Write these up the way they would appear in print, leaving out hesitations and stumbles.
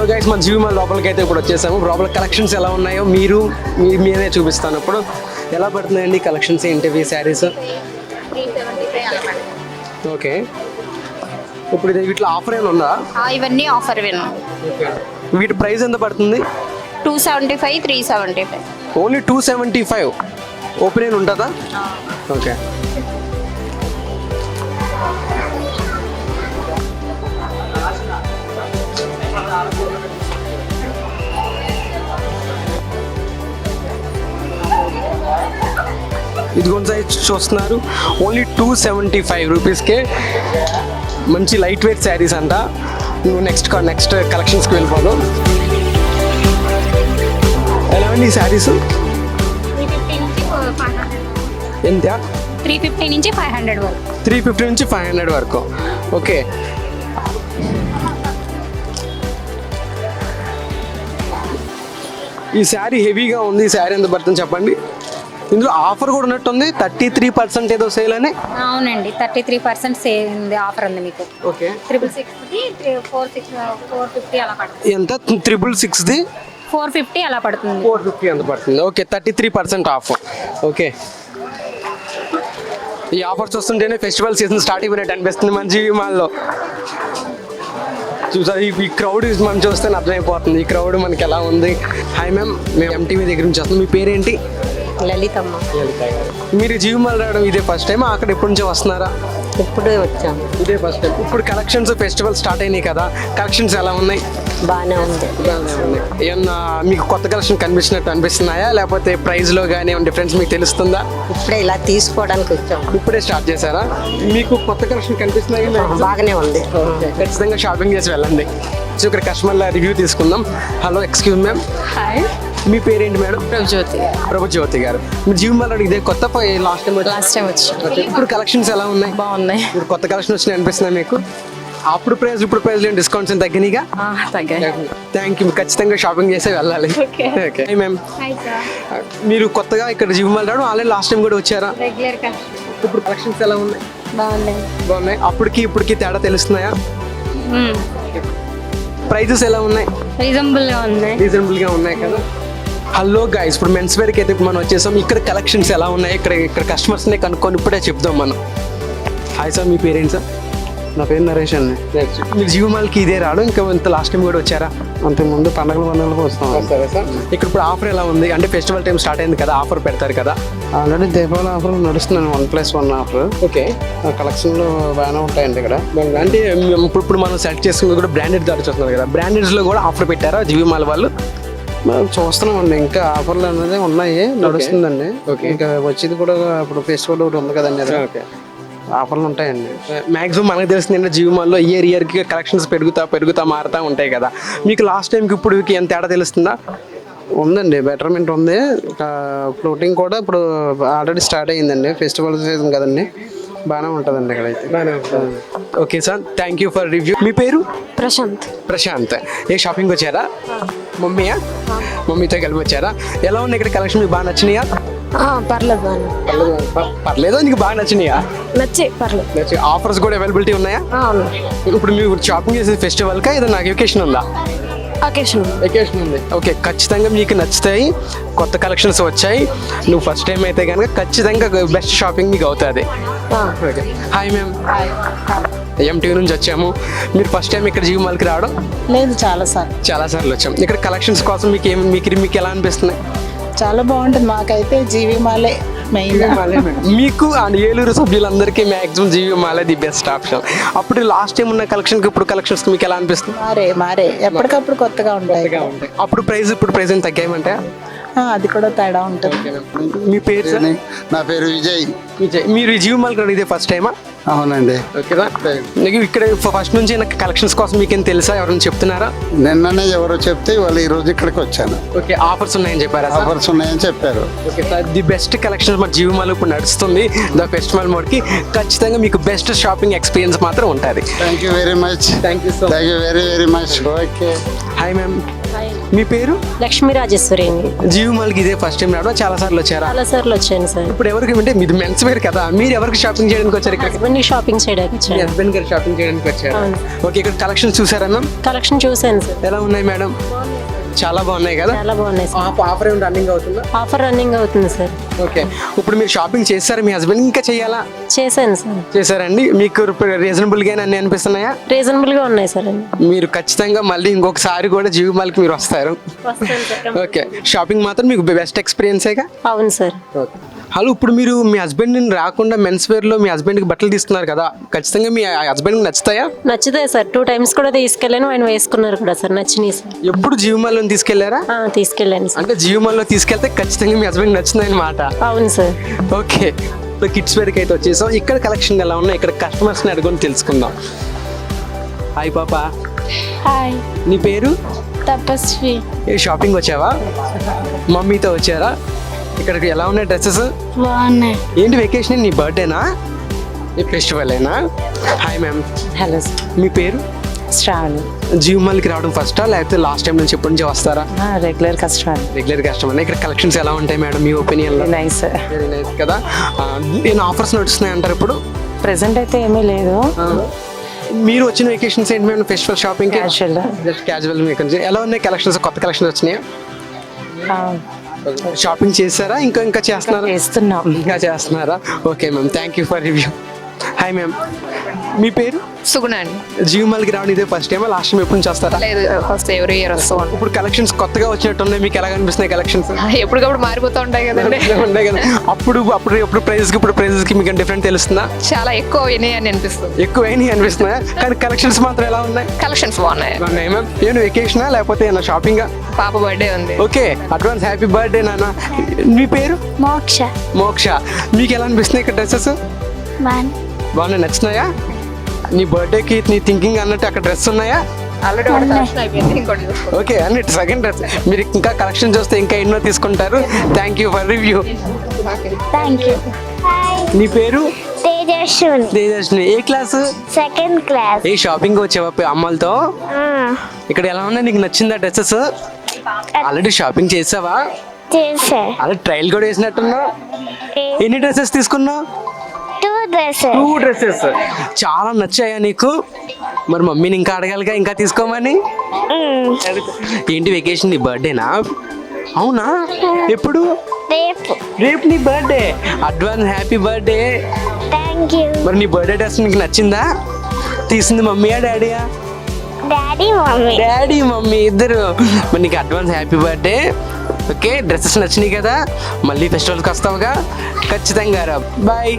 Hello guys, మన జీవి mall లోపలికి అయితే ఇప్పుడు వచ్చేసాము. లోపల కలెక్షన్స్ ఎలా ఉన్నాయో మీరే చూపిస్తాను. ఇప్పుడు ఎలా పడుతున్నాయండి కలెక్షన్స్ ఏంటివి శారీస్? ఓకే, ఇప్పుడు వీటిలో ఆఫర్ ఏమైనా ఉందా? ఇవన్నీ ఆఫర్ వేను. వీటి ప్రైస్ ఎంత పడుతుంది? 275, 375. ఓన్లీ 275. ఓపెన్ ఉంటుందా? ఓకే. ఇదిగోండి సైజ్ చూస్తున్నారు, ఓన్లీ 275 రూపీస్కే మంచి లైట్ వెయిట్ శారీస్ అంట. నువ్వు నెక్స్ట్ కలెక్షన్స్కి వెళ్ళిపోదు. ఎలా అండి ఈ శారీస్? ఎంత? 350 నుంచి 500 వరకు. 350 నుంచి 500 వరకు. ఓకే, ఈ శారీ హెవీగా ఉంది. ఈ శారీ ఎంత పడుతుంది చెప్పండి? ఇందులో ఆఫర్ కూడా ఉన్నట్టుంది, 33% ఏదో సేల్ అని. అవునండి, 33% సేల్ ఉంది, ఆఫర్ ఉంది మీకు. ఓకే, 666ది 450 అలా పడుతుంది. ఎంత? 666ది 450 అలా పడుతుంది. 450 ఎంత పడుతుంది? Okay, 33% of. ఓకే, ఈ ఆఫర్ చూస్తుంటేనే ఫెస్టివల్ సీజన్ స్టార్ట్ అయిపోయినట్టు అనిపిస్తుంది మన జీవి మాల్లో. చూసారు ఈ క్రౌడ్ మనం చూస్తే అర్థమైపోతుంది ఈ క్రౌడ్ మనకి ఎలా ఉంది. హాయ్ మ్యామ్, మేము ఎంటీవీ దగ్గర నుంచి వస్తాం. మీ పేరేంటి? లలితమ్మ. మీరు జీవి మాల్ రావడం ఇదే ఫస్ట్ టైం? అక్కడ ఎప్పటి నుంచో వస్తున్నారా? ఇప్పుడే వచ్చాము. ఇదే ఫస్ట్ టైం. ఇప్పుడు కలెక్షన్స్ ఫెస్టివల్ స్టార్ట్ అయినాయి కదా, కలెక్షన్స్ ఎలా ఉన్నాయి? బాగానే ఉంది. ఏమన్నా మీకు కొత్త కలెక్షన్ కనిపించినట్టు అనిపిస్తున్నాయా, లేకపోతే ప్రైస్లో కానీ ఏమైనా డిఫరెన్స్ మీకు తెలుస్తుందా? ఇప్పుడే ఇలా తీసుకోవడానికి వచ్చాము. ఇప్పుడే స్టార్ట్ చేశారా? మీకు కొత్త కలెక్షన్ కనిపిస్తున్నాయి? బాగానే ఉంది. ఖచ్చితంగా షాపింగ్ చేసి వెళ్ళండి. సో ఇక్కడ కస్టమర్ల రివ్యూ తీసుకుందాం. Hello, excuse ma'am. హాయ్, మీ పేరేంటి మేడం? ప్రభుజ్యోతి గారు. మీరు జీవి మాల్ ఇదే కొత్త లాస్ట్ టైం వచ్చి ఇప్పుడు కలెక్షన్స్ ఎలా ఉన్నాయి? బాగున్నాయి. ఇప్పుడు కొత్త కలెక్షన్ వచ్చినాయి అనిపిస్తున్నాయి మీకు? అప్పుడు ప్రైస్ ఇప్పుడు ప్రైస్ డిస్కౌంట్స్ తగ్గినాయిగా? Thank you. ఖచ్చితంగా షాపింగ్ చేసే వెళ్ళాలి. ఓకే మ్యామ్, మీరు కొత్తగా ఇక్కడ జీవి మాల్ రావడం ఆల్రెడీ లాస్ట్ టైం కూడా వచ్చారా? రెగ్యులర్ ఇప్పుడు కలెక్షన్స్ ఎలా ఉన్నాయి? బాగున్నాయి. అప్పటికి ఇప్పటికి తేడా తెలుస్తున్నాయా? ప్రైజెస్ ఎలా ఉన్నాయి? రీజనబుల్ గా ఉన్నాయి కదా. హలో గైస్, ఇప్పుడు మెన్స్ వేర్కి అయితే మనం వచ్చేసాం. ఇక్కడ కలెక్షన్స్ ఎలా ఉన్నాయి, ఇక్కడ కస్టమర్స్ని కనుక్కొని ఇప్పుడే చెప్దాం మనం. హాయ్ సార్, మీ పేరేంటి సార్? నా పేరు నరేష్ అండి. మీరు జీవి మాల్కి ఇదే రావడం ఇంకా ఇంత లాస్ట్ టైం కూడా వచ్చారా? అంతకుముందు పండుగలకు వస్తాం. సరే సార్, ఇక్కడ ఇప్పుడు ఆఫర్ ఎలా ఉంది? అంటే ఫెస్టివల్ టైం స్టార్ట్ అయింది కదా, ఆఫర్ పెడతారు కదా. ఆల్రెడీ దీపావళి ఆఫర్ నడుస్తున్నాను, 1+1 ఆఫర్. ఓకే, కలెక్షన్లు బాగానే ఉంటాయండి ఇక్కడ. అంటే ఇప్పుడు మనం సెలెక్ట్ చేసుకున్నది కూడా బ్రాండెడ్ దాడి చూస్తున్నారు కదా, బ్రాండెడ్స్లో కూడా ఆఫర్ పెట్టారా జీవి మాల్ వాళ్ళు? మనం చూస్తున్నామండి, ఇంకా ఆఫర్లు అనేది ఉన్నాయి, నడుస్తుందండి. ఇంకా వచ్చేది కూడా ఇప్పుడు ఫెస్టివల్ ఒకటి ఉంది కదండి. ఓకే, ఆఫర్లు ఉంటాయండి. మ్యాక్సిమం మనకు తెలిసిందంటే జీవి మాల్లో ఇయర్కి కలెక్షన్స్ పెరుగుతా మారుతూ ఉంటాయి కదా. మీకు లాస్ట్ టైంకి ఇప్పుడు ఎంత తేడా తెలుస్తుందా? ఉందండి, బెటర్మెంట్ ఉంది. ఫ్లోటింగ్ కూడా ఇప్పుడు ఆల్రెడీ స్టార్ట్ అయ్యిందండి, ఫెస్టివల్ సీజన్ కదండి, బాగానే ఉంటుందండి ఇక్కడైతే. Okay sir, thank you for review. మీ పేరు? ప్రశాంత్. ఏ షాపింగ్ వచ్చారా? మమ్మీయా? మమ్మీతో కలిపి వచ్చారా? ఎలా ఉంది ఇక్కడ కలెక్షన్? మీకు బాగా నచ్చినాయా? పర్లేదు, నీకు బాగా నచ్చినాయా? నచ్చి ఆఫర్స్ కూడా అవైలబిలిటీ ఉన్నాయా? ఇప్పుడు మీరు షాపింగ్ చేసే ఫెస్టివల్కా ఏదైనా అకేషన్ ఉందా? అకేషన్ ఉంది. ఓకే, ఖచ్చితంగా మీకు నచ్చుతాయి. కొత్త కలెక్షన్స్ వచ్చాయి. నువ్వు ఫస్ట్ టైం అయితే కనుక ఖచ్చితంగా బెస్ట్ షాపింగ్ మీకు అవుతుంది. హాయ్ మ్యామ్, ఎంటీవీ నుంచి వచ్చాము. మీరు ఫస్ట్ టైం ఇక్కడ జీవి మాల్కి రావడం? లేదు, చాలా సార్లు వచ్చాం. ఇక్కడ కలెక్షన్స్ కోసం మీకు ఎలా అనిపిస్తుంది? చాలా బాగుంటుంది. మాకైతే జీవి మాలే మెయిన్. మీకు ఏలూరు సభ్యులందరికీ మ్యాక్సిమం జీవి మాలే ది బెస్ట్ ఆప్షన్. అప్పుడు లాస్ట్ టైం ఉన్న కలెక్షన్కి ఇప్పుడు కలెక్షన్స్ మీకు ఎలా అనిపిస్తుంది? మారే ఎప్పటికప్పుడు కొత్తగా ఉంటాయి. అప్పుడు ప్రైస్ ఇప్పుడు ప్రైస్ ఏం తగ్గాయమంటే? అది కూడా తేడా ఉంటుంది. మీ పేరు సార్? నా పేరు విజయ్. మీరు జీవి మాల్ ఇదే ఫస్ట్ టైమా? అవునండి. ఓకేనా, నీకు ఇక్కడ ఫస్ట్ నుంచి నాకు కలెక్షన్స్ కోసం మీకేం తెలుసా? ఎవరైనా చెప్తున్నారా? నిన్ననే ఎవరో చెప్తే వాళ్ళు ఈ రోజు ఇక్కడికి వచ్చాను. ఓకే, ఆఫర్స్ ఉన్నాయని చెప్పారా? ఆఫర్స్ ఉన్నాయని చెప్పారు. Okay sir, the best collections మన జీవి మాల్ ఇప్పుడు నడుస్తుంది. ద ఫెస్టివల్ మోడ్కి ఖచ్చితంగా మీకు బెస్ట్ షాపింగ్ ఎక్స్పీరియన్స్ మాత్రం ఉంటుంది. Thank you very much. Thank you very very much. Okay, hi ma'am. మీ పేరు? లక్ష్మీ రాజేశ్వరి అండి. జీవి మాల్కి ఇదే ఫస్ట్ టైం రావడం, చాలా సార్లు వచ్చారా? చాలా సార్లు వచ్చాను సార్. ఇప్పుడు ఎవరికి అంటే మీది మెన్స్ వేర్ కదా, మీరు ఎవరికి షాపింగ్ చేయడానికి వచ్చారు ఇక్కడ? హస్బెండ్ షాపింగ్ చేయడానికి మీ వచ్చాను. హస్బెండ్ గారు షాపింగ్ చేయడానికి వచ్చారు. అవును. ఓకే, ఇక్కడ కలెక్షన్స్ చూసారా మ్యామ్? కలెక్షన్ చూసాను సార్. ఎలా ఉన్నాయి మేడం? చాలా బాగున్నాయి కదా. చాలా బాగున్నాయి సార్. ఆఫర్ ఏమి రన్నింగ్ అవుతుందా? ఆఫర్ రన్నింగ్ అవుతుంది సార్. ఓకే, ఇప్పుడు మీరు షాపింగ్ చేస్తారా? మీ హస్బెండ్ ఇంకా చేయాలా? చేశాను సార్. చేశారండి. మీకు రీజనబుల్ గా అన్ని అనిపిస్తున్నాయా? రీజనబుల్ గా ఉన్నాయి సార్ అన్ని. మీరు ఖచ్చితంగా మళ్ళీ ఇంకొకసారి కూడా జీవి మాల్కి మీరు వస్తారు. వస్తాను సార్. ఓకే, షాపింగ్ మాత్రం మీకు బెస్ట్ ఎక్స్పీరియన్సేగా. అవును సార్. హలో, ఇప్పుడు మీరు మీ హస్బెండ్ రాకుండా మెన్స్ వేర్ లో మీ హస్బెండ్ కి బట్టలు తీస్తున్నారు కదా, ఖచ్చితంగా మీ హస్బెండ్ కి నచ్చుతాయా? నచ్చుతాయి సార్. 2 times కూడా తీసుకెళ్ళాను, ఆయన వేసుకున్నారు కూడా సార్. నచ్చినాయి సార్. ఎప్పుడు జీవి మాల్లో తీసుకెళ్లారా? తీసుకెళ్ళాను సార్. అంటే జీవి మాల్లో తీసుకెళ్తే ఖచ్చితంగా మీ హస్బెండ్ నచ్చింది అనమాట. అవును సార్. ఓకే, కిడ్స్ వేర్కి అయితే వచ్చేసాం. ఇక్కడ కలెక్షన్ ఎలా ఉన్నాయి, ఇక్కడ కస్టమర్స్ని అడుగుని తెలుసుకుందాం. హాయ్ పాప. హాయ్, నీ పేరు? తపస్వి. ఏ షాపింగ్ వచ్చావా? మమ్మీతో వచ్చారా? ఇక్కడికి ఎలా ఉన్నాయి డ్రెస్సెస్? బాగున్నాయి. ఏంటి వెకేషన్? నీ బర్త్డేనా? ఈ ఫెస్టివల్ అయినా? Hi ma'am. హలో సార్, మీ పేరు? శ్రావణి. జీవి మాల్కి రావడం ఫస్టా లేకపోతే లాస్ట్ టైం నుంచి ఎప్పటి నుంచి వస్తారా? Regular customer. Regular customer. ఇక్కడ కలెక్షన్స్ ఎలా ఉంటాయి మేడం మీ ఒపీనియన్లో? నైస్. వెరీ నైస్ కదా. నేను ఆఫర్స్ నడుస్తున్నాయి అంటారు ఇప్పుడు? ప్రెసెంట్ అయితే ఏమీ లేదు. మీరు వచ్చిన వెకేషన్స్ ఏంటి madam? Festival shopping? Casual. Just casual. ఎలా ఉన్నాయి కలెక్షన్స్? కొత్త కలెక్షన్స్ వచ్చినాయా? షాపింగ్ చేస్తారా? ఇంకా చేస్తున్నారా? చేస్తున్నాం. ఇంకా చేస్తున్నారా? Okay ma'am, thank you for review. Hi ma'am, మీ పేరు? సుగుణ అండి. జీవి మాల్కి రావడం ఇదే ఫస్ట్ టైం, లాస్ట్ టైం ఎప్పుడు నుంచి వస్తారా? లేదు, ఫస్ట్ ఎవ్రీ ఇయర్ వస్తూ ఉంటాం. ఇప్పుడు కలెక్షన్స్ కొత్తగా వచ్చినట్టు ఉన్నాయి, మీకు ఎలా కనిపిస్తున్నాయి కలెక్షన్స్? ఎప్పటికప్పుడు మారిపోతూ ఉంటాయి కదండి. ఉన్నాయి కదా. అప్పుడు ప్రైజెస్కి ఇప్పుడు ప్రైజెస్కి మీకు డిఫరెంట్ తెలుస్తుందా? చాలా ఎక్కువ అయినాయి అని అనిపిస్తుంది. ఎక్కువ అయినాయి అనిపిస్తున్నాయా? కానీ కలెక్షన్స్ మాత్రం ఎలా ఉన్నాయి? కలెక్షన్స్ బాగున్నాయి. ఉన్నాయి మ్యామ్. ఏమైనా వెకేషనా లేకపోతే ఏమైనా షాపింగా? పాప బర్త్డే ఉంది. ఓకే, అడ్వాన్స్ హ్యాపీ బర్త్డే నాన్న. మీ పేరు? మోక్ష. మోక్ష. మీకు ఎలా అనిపిస్తున్నాయి ఇక్కడ డ్రెస్సెస్? బాగా నచ్చినాయా? నీ బర్త్డేకి నీ థింకింగ్ అన్నట్టు అక్కడ డ్రెస్ ఉన్నాయా? ఆల్రెడీ ఒకటి collection అయిపోయింది, ఇంకోటి చూసుకోండి. ఓకే, అన్నట్టు సెకండ్ డ్రెస్. మీరు ఇంకా కలెక్షన్ చూస్తే ఇంకా ఎన్నో తీసుకుంటారు. Thank you for review. Thank you. నీ పేరు? తేజస్విని. తేజస్విని. ఏ క్లాస్? Second class. ఏ షాపింగ్ వచ్చావా అమ్మలతో? ఇక్కడ ఎలా ఉన్నాయి, నీకు నచ్చిందా డ్రెస్సెస్? ఆల్రెడీ షాపింగ్ చేసావా? చేసా. ఆల్రెడీ ట్రయల్ కూడా వేసినట్టున్నా. ఎన్ని డ్రెస్సెస్ తీసుకున్నావు? 2 dresses. 2 డ్రెస్సెస్. చాలా నచ్చాయా నీకు? మరి మమ్మీని ఇంకా అడగాలిగా ఇంకా తీసుకోమని. ఏంటి వెకేషన్? నీ బర్త్డేనా? అవునా? ఎప్పుడు? రేపు. రేపు నీ birthday. Advance happy birthday. Thank you. మరి నీ బర్త్డే డ్రెస్ నీకు నచ్చిందా? తీసింది మమ్మీయా డాడీయా? Daddy mummy. డాడీ మమ్మీ ఇద్దరు. మరి నీకు advance happy birthday. Okay, dresses నచ్చినాయి కదా, మళ్ళీ ఫెస్టివల్కి వస్తావుగా? ఖచ్చితంగా రా. బాయ్.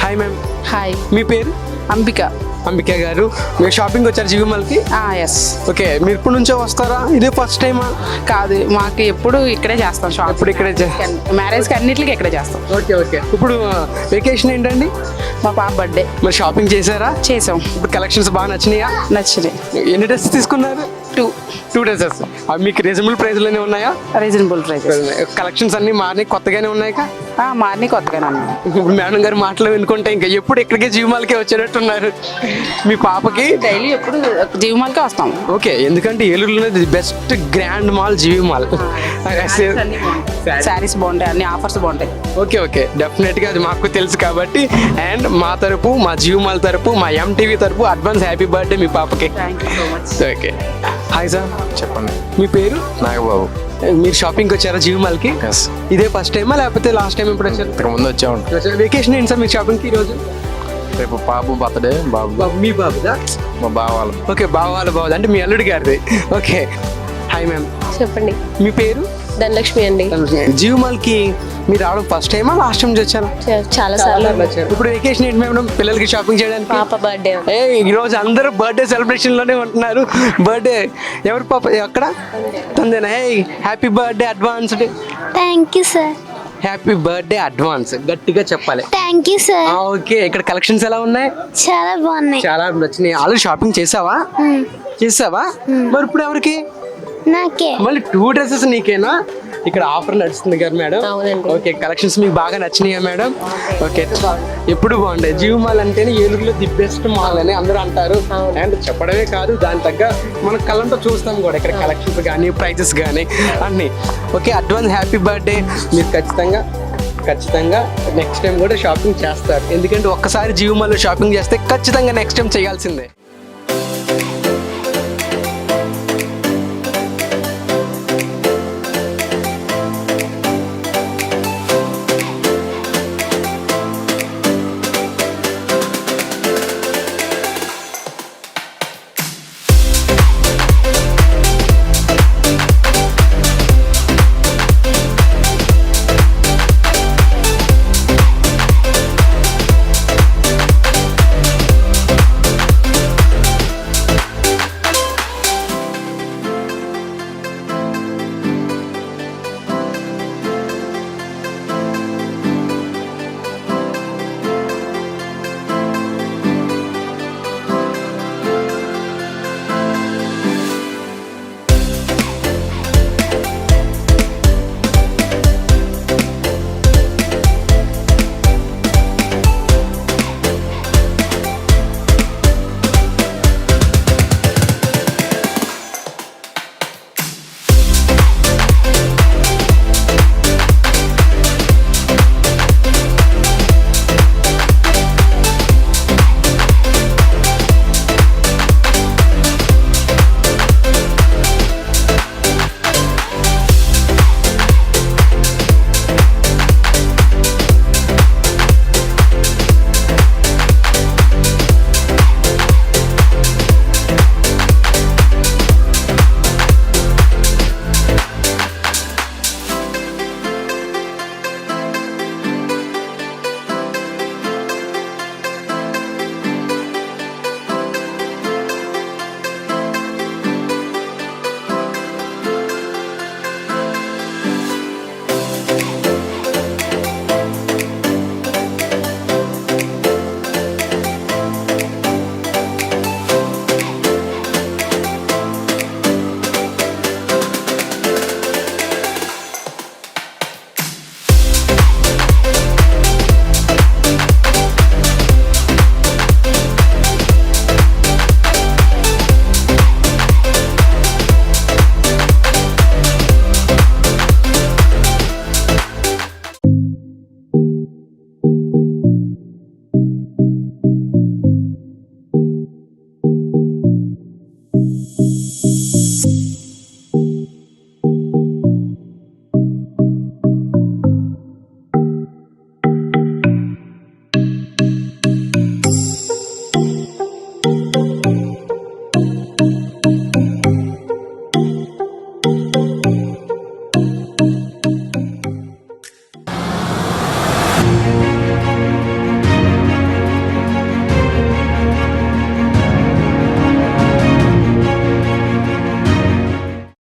Hi ma'am. హాయ్, మీ పేరు? అంబిక. అంబిక గారు, మీరు షాపింగ్ వచ్చారు జీవి మాల్కి? ఎస్. ఓకే, మీరు ఇప్పటి నుంచో వస్తారా? ఇదే ఫస్ట్ టైమా? కాదు, మాకు ఎప్పుడు ఇక్కడే చేస్తాం షాప్. ఇప్పుడు ఇక్కడే మ్యారేజ్కి అన్నిటికీ ఇక్కడే చేస్తాం. Okay okay. ఇప్పుడు వెకేషన్ ఏంటండి? మా పాప బర్త్డే. మరి షాపింగ్ చేశారా? చేసాం. ఇప్పుడు కలెక్షన్స్ బాగా నచ్చినాయా? నచ్చినాయి. ఎన్ని డ్రెస్సెస్ తీసుకున్నారు? 2 డ్రెస్సెస్. అవి మీకు రీజనబుల్ ప్రైస్లోనే ఉన్నాయా? Reasonable prices. కలెక్షన్స్ అన్ని మారినాయి, కొత్తగానే ఉన్నాయి. మార్నింగ్ కొత్తగానే ఉన్నాయి. ఇప్పుడు మేడం గారి మాటలు వినుకుంటే ఇంకా ఎప్పుడు ఇక్కడికే జీవి మాల్కే వచ్చేటట్టున్నారు. మీ పాపకి డైలీ ఎప్పుడు జీవి మాల్కే వస్తాం. ఓకే, ఎందుకంటే ఏలూరులో best grand mall GV mall. Saris బాగుంటాయి, అన్ని ఆఫర్స్ బాగుంటాయి. ఓకే ఓకే, డెఫినెట్గా అది మాకు తెలుసు కాబట్టి. అండ్ మా తరపు, మా జీవి మాల్ తరపు, మా ఎంటీవీ తరపు అడ్వాన్స్ హ్యాపీ బర్త్డే మీ పాపకి. Thank you so much. Okay. Hi sir. చెప్పండి. మీ పేరు? నాగబాబు. మీరు షాపింగ్కి వచ్చారా జీవి మాల్కి? ఎస్. ఇదే ఫస్ట్ టైమా లేకపోతే లాస్ట్ టైం ఎప్పుడు వచ్చారు? ఇక్కడ ముందు వచ్చాము. వెకేషన్ ఏంటి సార్ మీ షాపింగ్కి ఈరోజు? రేపు బాబు బర్త్డే. బాబు మీ బాబుదా? మా బావ వాళ్ళు. ఓకే, బావాల బాబు అంటే మీ అల్లుడి గారిది. ఓకే. Hi ma'am. చెప్పండి. మీ పేరు? ధనలక్ష్మి అండి. జీవి మాల్కి మీరు రావడం ఫస్ట్ టైమా లాస్ట్ టైం వచ్చారా? చాలా సార్లు. ఇప్పుడు వెకేషన్ ఏంటి మేడం పిల్లలకి షాపింగ్ చేయడానికి? పాప బర్త్డే. ఈ రోజు అందరూ బర్త్డే సెలబ్రేషన్ లోనే ఉంటున్నారు. బర్త్డే ఎవరు పాప? ఎక్కడ? తందేనా? Happy birthday advanced. Thank you sir. Happy birthday advance గట్టిగా చెప్పాలి. Thank you sir. ఓకే, ఇక్కడ కలెక్షన్స్ ఎలా ఉన్నాయి? చాలా బాగున్నాయి. చాలా నచ్చినాయి. ఆల్రెడీ షాపింగ్ చేసావా? చేసావా? మరి ఇప్పుడు ఎవరికి? నాకే. మళ్ళీ 2 డ్రెస్సెస్ నీకేనా? ఇక్కడ ఆఫర్ నడుస్తుంది కదా మేడం. అవునండి. ఓకే, కలెక్షన్స్ మీకు బాగా నచ్చినాయా మేడం? ఓకే, ఎప్పుడు బాగుండే జీవి మాల్ అంటేనే ఏలూరులో ది బెస్ట్ మాల్ అని అందరూ అంటారు. అండ్ చెప్పడమే కాదు, దాని తగ్గ మన కళ్ళంతో చూస్తాం కూడా ఇక్కడ కలెక్షన్స్ కానీ ప్రైజెస్ కానీ అన్నీ. Okay, advance happy birthday. మీరు ఖచ్చితంగా నెక్స్ట్ టైం కూడా షాపింగ్ చేస్తారు, ఎందుకంటే ఒక్కసారి జీవి మాల్లో షాపింగ్ చేస్తే ఖచ్చితంగా నెక్స్ట్ టైం చేయాల్సిందే.